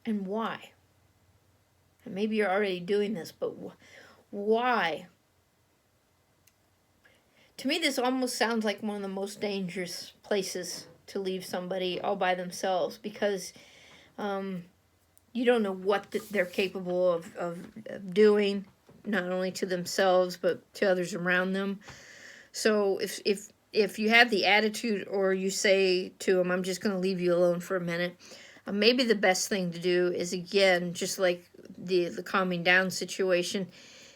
and why? And maybe you're already doing this, but why? To me, this almost sounds like one of the most dangerous places to leave somebody all by themselves, because you don't know what they're capable of doing, not only to themselves but to others around them. So if you have the attitude, or you say to them, I'm just going to leave you alone for a minute, maybe the best thing to do is, again, just like the calming down situation,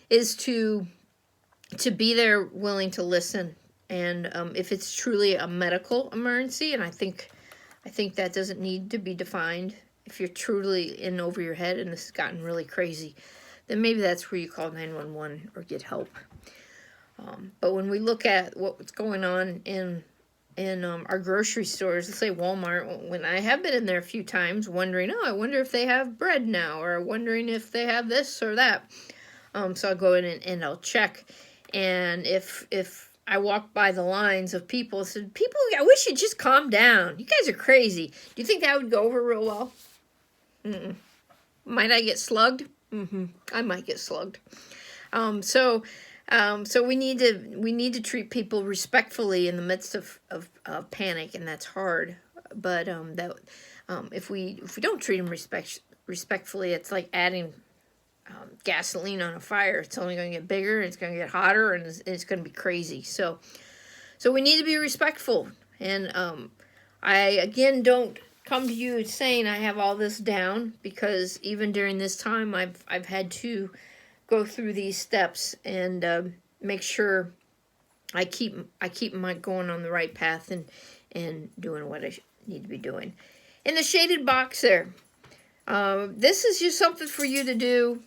is to be there, willing to listen. And if it's truly a medical emergency, and I think that doesn't need to be defined, if you're truly in over your head and this has gotten really crazy, then maybe that's where you call 911 or get help. But when we look at what's going on in our grocery stores, let's say Walmart, when I have been in there a few times wondering, I wonder if they have bread now, or wondering if they have this or that. So I'll go in and I'll check. And if I walk by the lines of people, said, people, I wish you'd just calm down. You guys are crazy. Do you think that would go over real well? Mm-mm. Might I get slugged? I might get slugged. So we need to treat people respectfully in the midst of panic, and that's hard. But if we don't treat them respectfully, it's like adding gasoline on a fire. It's only going to get bigger, it's going to get hotter, and it's going to be crazy. So we need to be respectful. And I, again, don't come to you saying I have all this down, because even during this time I've had to go through these steps and make sure I keep my going on the right path and doing what I need to be doing. In the shaded box there, this is just something for you to do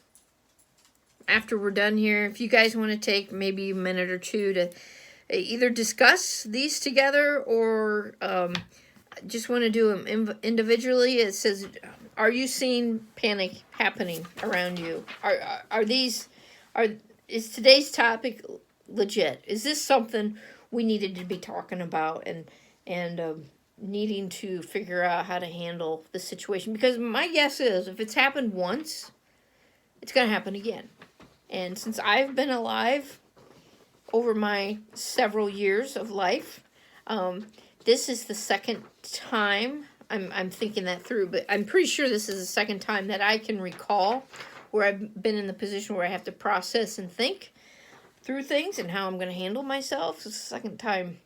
after we're done here. If you guys want to take maybe a minute or two to either discuss these together, or just want to do them individually. It says, are you seeing panic happening around you? Is today's topic legit? Is this something we needed to be talking about and needing to figure out how to handle the situation? Because my guess is, if it's happened once, it's going to happen again. And since I've been alive over my several years of life, this is the second time. I'm thinking that through, but I'm pretty sure this is the second time that I can recall where I've been in the position where I have to process and think through things and how I'm going to handle myself. It's the second time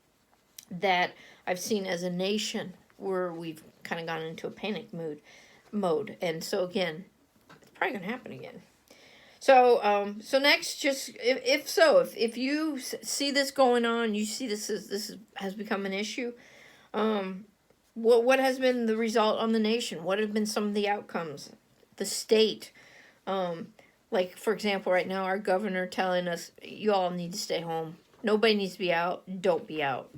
that I've seen as a nation where we've kind of gone into a panic mode. And so again, it's probably going to happen again. So next, just if you see this going on, you see this has become an issue. What has been the result on the nation? What have been some of the outcomes? The state, like for example, right now our governor telling us, you all need to stay home. Nobody needs to be out. Don't be out.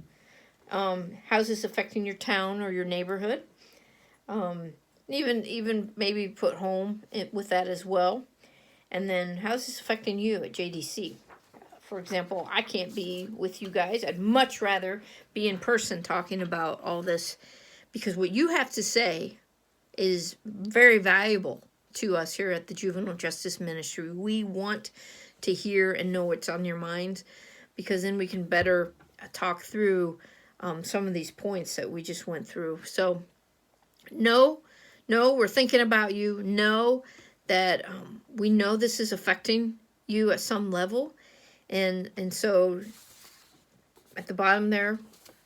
How's this affecting your town or your neighborhood? Even maybe put home with that as well. And then how's this affecting you at JDC? For example, I can't be with you guys. I'd much rather be in person talking about all this, because what you have to say is very valuable to us here at the Juvenile Justice Ministry. We want to hear and know what's on your mind, because then we can better talk through some of these points that we just went through. So, no, we're thinking about you. No, that we know this is affecting you at some level, and so at the bottom there,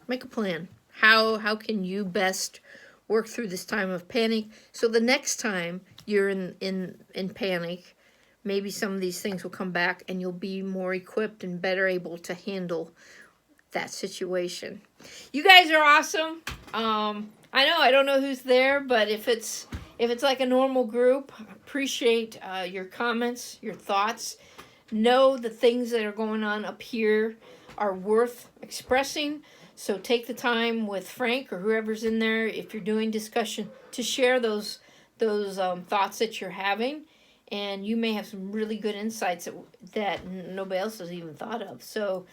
make a plan. How can you best work through this time of panic, so the next time you're in panic, maybe some of these things will come back and you'll be more equipped and better able to handle that situation. You guys are awesome. I don't know who's there, but if it's like a normal group, appreciate your comments, your thoughts. Know the things that are going on up here are worth expressing. So take the time with Frank or whoever's in there, if you're doing discussion, to share those thoughts that you're having. And you may have some really good insights that nobody else has even thought of. So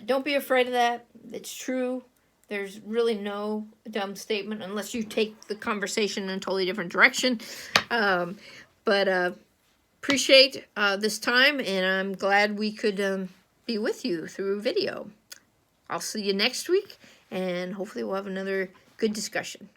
don't be afraid of that. It's true. There's really no dumb statement unless you take the conversation in a totally different direction. But appreciate this time, and I'm glad we could be with you through video. I'll see you next week, and hopefully we'll have another good discussion.